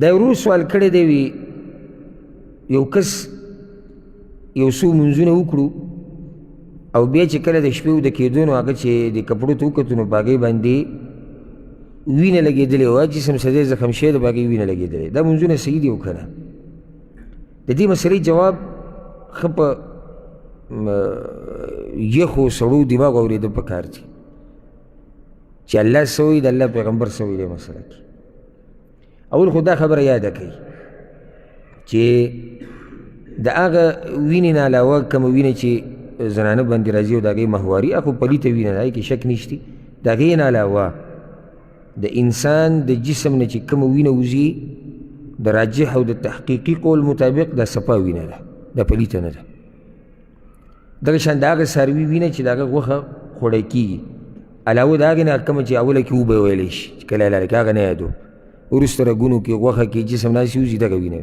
دا ورو سوال کړی دی وي یو کس یو څو منځونه وکړو او بیا چې کله د شپې وده کېدو نو هغه چې د کپړو ته وکتو نو په هغې باندې وینه لګېدلې وه جسم سدی زخم شوی د په هغې وینه لګېدلې دا منځونه صحیح دي او که نه د دې مسلې جواب ښه په یخو سړو دماغ اورېده پکار دي چې الله څه وایي د الله پیغمبر څه وایي دې مسله کې اول خو دا خبره یاده کوي چې د هغه وینې نه علاوه کومه وینه چې زنانه باندې راځي او د هغې مهواري هغه خو پلیته وینه ده هغې کې شک نشتي د هغې نه علاوه د انسان د جسم نه چې کومه وینه وځي د راجح او د تحقیقي قول مطابق دا صفا وینه ده دا پلیته نه ده دغه شان د هغه څاروي وینه چې د هغه غوښه خوړی کېږي علاوه د هغې نه کومه چې اوله کې وبه ویلی شي چې کله لاله کې هغه نه یادو وروسته رګونو کې غوښه کې جسم ناسې وځي دغه وینه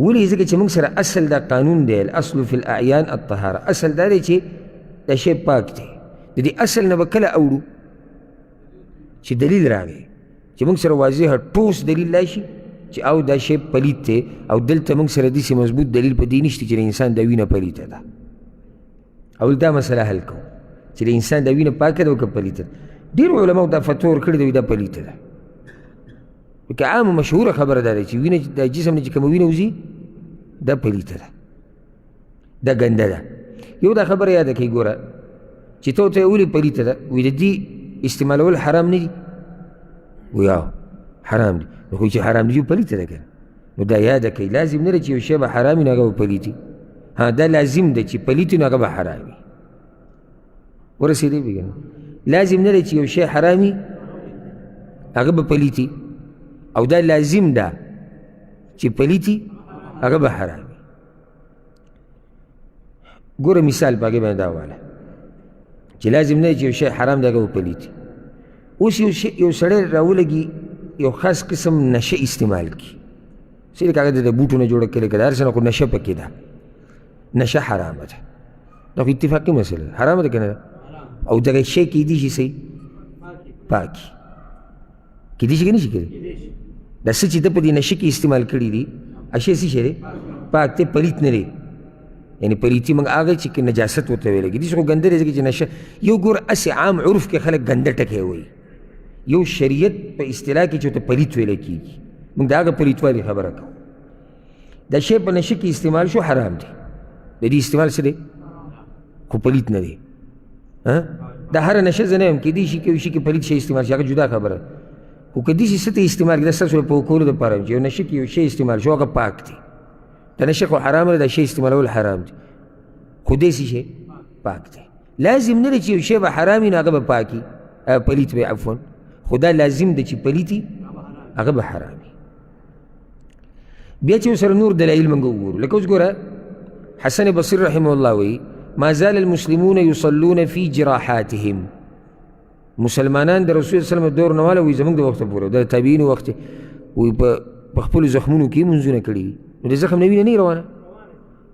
ولې ځکه چې موږ سره اصل دا قانون دی الاصل فی الاعیان الطهاره اصل دا دی چې دا شی پاک دی د دې اصل نه به کله اوړو چې دلیل راغی چې موږ سره واضح ټوس دلیل راشي چې او دا شی پلیت دی او دلته موږ سره داسې مضبوط دلیل په دې نشته چې د انسان دا وینه پلیته ده اول دا مسله حل کوو چې د انسان دا وینه پاکه ده او که پلیته ده ډېرو علماو دا فتوا ورکړې ده دا پلیته ده که عامه مشهوره خبره دا ده چې وینه د جسم نه چې کومه وینه وځي دا پلیته ده دا ګنده ده یو دا خبره یاده کړئ ګوره چې ته ورته ولې پلیته ده وایي د دې استعمالول حرام نه دي ویا حرام دي نو خو چې حرام دي پلیته ده که نو دا یاده کړئ لازم نه ده چې یو شی به حرام وي نو هغه به پلیت وي ها دا لازم ده چې پلیت وي نو هغه به حرام وي ورسېدی بې که نه لازم نه ده چې یو شی حرام وي هغه به پلیت وي او دا لازم ده چې پلیتی هغه به حرام وي ګوره مثال په هغې باندې دا واله چې لازم نه چې یو شی حرام دی هغه به پلیتی اوس یو سړی راولګي یو خاص قسم نشه استعمال کړي څه لکه هغه د بوټو نه جوړه کړې که د هر څه نه خو نشه پکې ده نشه حرامه ده دا خو اتفاقي مسله ده حرامه ده که نه ده او دغه شی کیدی شي صحیح پاکي کیدی شي که نه شي کېدی دا څه چې ده په دې نشه کې استعمال کړي دي اشی څه شی دی پاک دی پلیت نه دی یعنې پلیتي موږ هغه چې نجاست ورته ویلی کېږي داسې خو ګنده دی ځکه چې نشه یو ګوره هسې عام عرف کې خلک ګنده ټکی وایي یو شریعت په اصطلاح کې چې ورته پلیت ویلی کېږي موږ د هغه پلیتوالي خبره کوو دا شی په نشه کې استعمال شو حرام دی د دې استعمال څه دی خو پلیت نه دی دا هره نشه زه نه یم کېدی شي که یو شي کې پلیت شی استعمال شي هغه جدا خبره خو که داسې څه ته استعمال کړي دا ستاسو په کولو دپاره چې یو نشه کې یو شی استعمال شو هغه پاک دی دا نشه خو حرام دی دا شی استعمالول حرام دی خو داسې شی پاک دی لازم نه دی چې یو شی به حرام وي نو هغه به پاک وي پلیت به عفوا خو دا لازم دی چې پلیت وي هغه به حرام وي بیا چې ورسره نور دلایل موږ وګورو لکه اوس ګوره حسن بصري رحمه الله وایي ما زال المسلمون يصلون في جراحاتهم مسلمانان د رسول صلی الله علیه وسلم دور نه واله وایي زموږ د وخته پورې د تابعینو وخت وایي په خپلو زخمونو کې منځونه کړي دي نو د زخم نه وینه نه روانه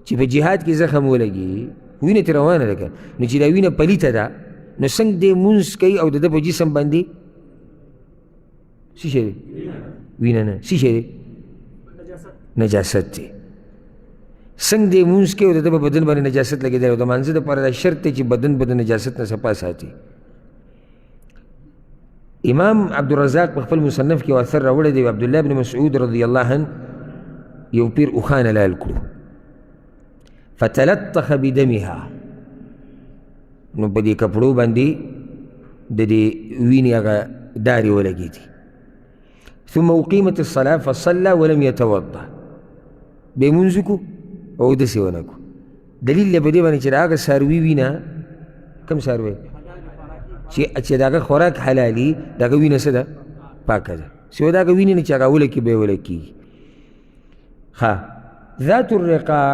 چې په جهاد کې زخم ولګي وینه ترې روانه ده که نو چې دا وینه پلیته ده نو څنګه دی مونځ کوي او د ده په جسم باندې څه شی دی وینه نه څه شی دی نجاست دی څنګه دی مونځ کوي او د ده په بدن باندې نجاست لګېدلی او د مانځه دپاره دا شرط دی چې بدن به د نجاست نه صفا ساتي امام عبدالرزاق په خپل مصنف کې یو اثر راوړی دی عبدالله بن مسعود رضی الله عنه یو پیر اوښانه لال کړو فتلطخ بدمها نو په دې کپړو باندې د دې وینې هغه دارې ولګېدې ثم اقیمت الصلاه فصلى ولم يتوضا بیا یې مونځ وکړو او اودس یې ونه کړو دلیل دی په دې باندې چې د هغه څاروي وینه کوم څاروی چې د هغه خوراک حلالي د هغه وینه څه ده پاکه ده سوی د هغه وینې نه چې هغه ولکې به یې ولکېږي ښه ذات الرقاع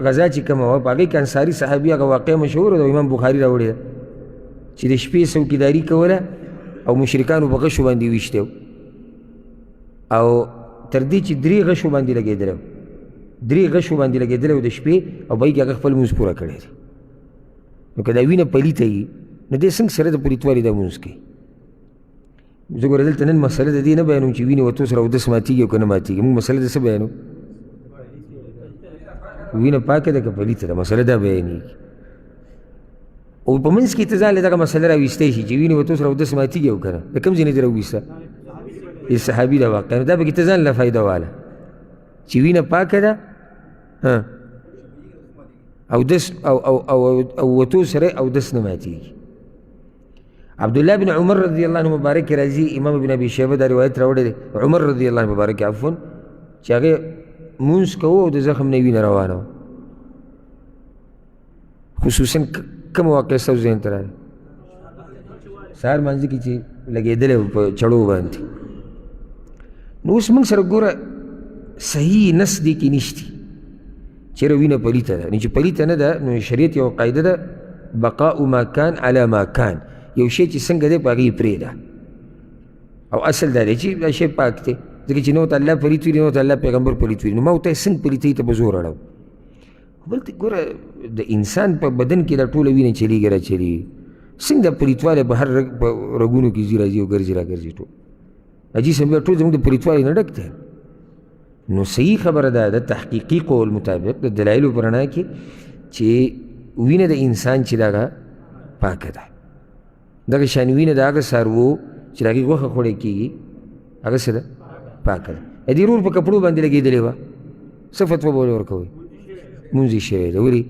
غزا چې کومه وه په هغې کې انصاري صحابي هغه واقع مشهوره ده امام بخاري راوړې ده چې د شپې څوکیداري کوله او مشرکانو په غشو باندې ویشتی او تر دې چې 3 غشو باندې لګېدلی 3 غشو باندې لګېدلی د شپې او به یې کې هغه خپل مونځ پوره کړی دی نو که دا وینه پلیته وي نو دې څنګه سره د پلیتوالي دا مونځ کوي زه ګوره دلته نن مسله د دې نه بیانوم چې وینې وتو سره اودس ماتېږي او که نه ماتېږي. موږ مسله د څه بیانوم؟ وینه پاکه ده که پلیته ده، مسله دا بیانېږي. او په منځ کې ته ځان له دغه مسله راویستی شي چې وینې وتو سره اودس ماتېږي او که نه. د کوم ځای نه دې راوویسته؟ د صحابي ده واقعا. نو دا پکې ته ځان له فایده واله چې وینه پاکه ده اودس او وتو سره اودس نه ماتېږي. عبدالله بن عمر رضی الله عنه مبارک راځي، امام ابن ابي شیبه دا روایت راوړی دی، عمر رضی الله عنه مبارک عفوا، چې هغې مونځ کوو او د زخم نه وینه روانه وه. خصوصا کوم واقع ستاسو ذهن ته راغلی؟ سهار مانځه کې چې لګېدلی و په چړو باندې. نو اوس موږ سره ګوره صحیح نس دې کې نشتی چېرې وینه پلیته ده. نو چې پلیته نه ده نو شریعت یو قاعده ده، بقاء ما کان علی ما کان. یو شی چې څنګه دی په هغې یې پرېږده، او اصل دا دی چې دا شی پاک دی، ځکه چې نه ورته الله پلیت وي نه ورته الله پیغمبر پلیت وي. نو ما ورته څنګه پلیتۍ ته به زور اړوم؟ بلته ګوره د انسان په بدن کې دا ټوله وینه چلیږي را چلیږي، څنګه دا پلیتوالی په هر په رګونو کې ځي راځي او ګرځي را ګرځي ټول حاجي صاحب ټول زموږ د پلیتوالي نه ډک دی. نو صحیح خبره ده د تحقیقي قول مطابق د دلایلو په رڼا کې چې وینه د انسان چې دغه پاکه ده. دغه شان وینه د هغه څاروو چې د هغې غوښه خوړی کېږي هغه څه ده؟ پاکه ده. د دې ورور په کپړو باندې لګېدلې وه، څه فتوه به ولې ورکوئ؟ مونځ یې شوی ده، ولې؟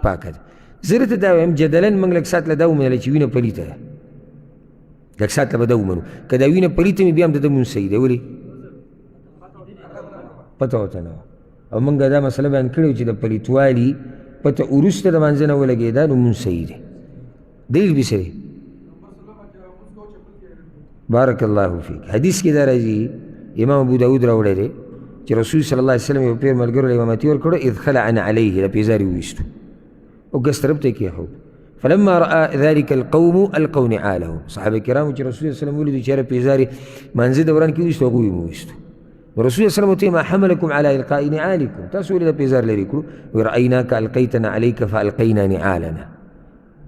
پاکه ده. زه درته دا وایم جدلا موږ لږ ساعت له دا ومنله چې وینه پلیته ده، لږ ساعت له به دا ومنو. که دا وینه پلیته مې بیا هم د ده مونځ صحیح ده، ولې؟ پته ورته نه وه. او موږ دا مسله بیان کړې وه چې د پلیتوالي پته وروسته د مانځه نه ولګېده نو مونځ صحیح دی. دلیل به څه دی؟ بارک الله فیک. حدیث کې دا راځي، امام ابو داود راوړی دی چې رسول صلی الله علیه وسلم یو پیر ملګرو له امامتي ورکړو، اذ خلعن علیه، د پیزاري وویستو او ګس طرف ته یې کېښود. فلما رأى ذلك القوم القوا نعالهم. صحابه کرامو چې رسول الله صلی الله علیه وسلم ولیدو چې یاره پیزاري مانځه دوران کې وویستو هغوی یې وویستو. نو رسول الله صلی الله علیه وسلم ما حملکم علی القاء نعالکم، تاسو ولې د پیزار لرې کړو؟ ورأیناک القیتنا علیک فالقینا نعالنا،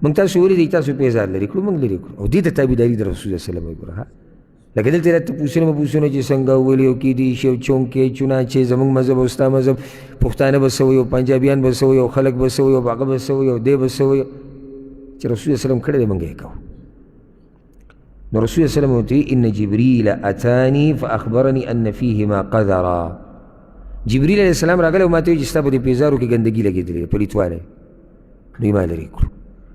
موږ تاسو ولیدی تاسو پیزار لرې کړو موږ لرې کړو. او دې ته تابعداري د رسول الله صلی الله علیه وسلم وګوره. لکه دلته راته پوښتنه مبوسونه چې څنګه ولي او کېدی شي او چونکې چونانچې زموږ مذهب او ستا مذهب، پښتانه به څه وایي او پنجابیان به څه وایي او خلک به څه وایي او هغه به څه وایي او دی به څه وایي، چې رسول الله وسلم کړی دی موږ یې کوو. نو رسول الله وسلم ورته ان جبریل اتانی فاخبرني ان فیهما قذرا. جبریل علیه السلام راغلی او ما ته وایي چې ستا په دې پیزارو کې ګندګي لګېدلې ده، پلیتوالی، نو یې ما لرې کړو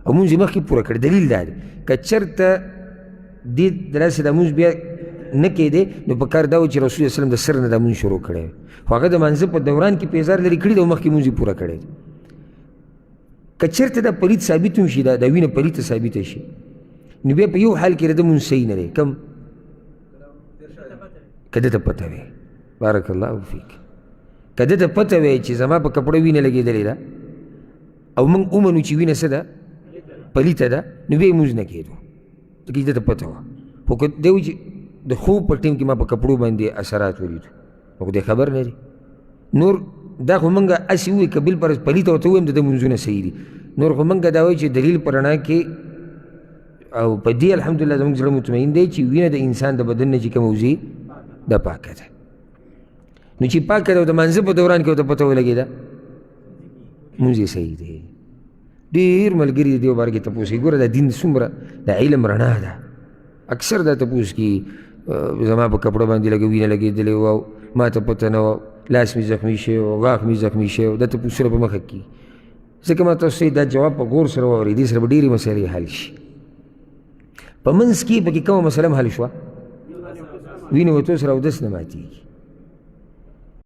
او مونځ یې مخکې پوره کړ. دلیل دا دی که چېرته دې داسې دا مونځ بیا نه کېدی نو په کار دا و چې رسول الله وسلم د سر نه دا مونځ شروع کړی، خو هغه د مانځه په دوران کې پیزار لرې کړي دی او مخکې مونځ یې پوره کړی دی. که چېرته دا پلیت ثابت هم شي، دا وینه پلیته ثابته شي، نو بیا په یو حال کې د ده مونځ صحیح نه دی. کم؟ که ده ته پته وی، بارک الله فیک، که ده ته پته وی چې زما په کپړه وینه لګېدلې ده او موږ ومنو چې وینه څه ده؟ پلیته ده، نو بیا یې مونځ نه کېدو، ځکه چې ده ته پته وه. خو که دی وایي چې د خوب په ټیم کې ما په کپړو باندې اثرات ولیدو، نو خو دی خبر نه دی. نور دا خو موږ هسې ووایي که بل پرس پلیته ورته ووایم د ده مونځونه صحیح دي. نور خو موږ دا وایي چې دلیل په رڼا کې او په دې الحمدلله زموږ زړه مطمئن دی چې وینه د انسان د بدن نه چې کومه وځي دا پاکه ده. نو چې پاکه ده او د مانځه په دوران کې ورته پته ولګېده مونځ یې صحیح دی. ډېر ملګري د دې باره کې تپوس کوي، ګوره دا دین څومره د علم رڼا ده. اکثر دا تپوس کوي زما په کپړه باندې لږه وینه لګېدلې وه او ما ته پته نه وه، لاس مې زخمي شوی و، غاښ مې زخمي شوی و، دا تپوسونه په مخه کېږي. ځکه ما تاسو دا جواب په غور سره واورئ، دې سره به ډېرې مسلې حل شي. په منځ کې پکې کومه مسله هم حل شوه؟ وینې وتو سره اودس نه ماتېږي.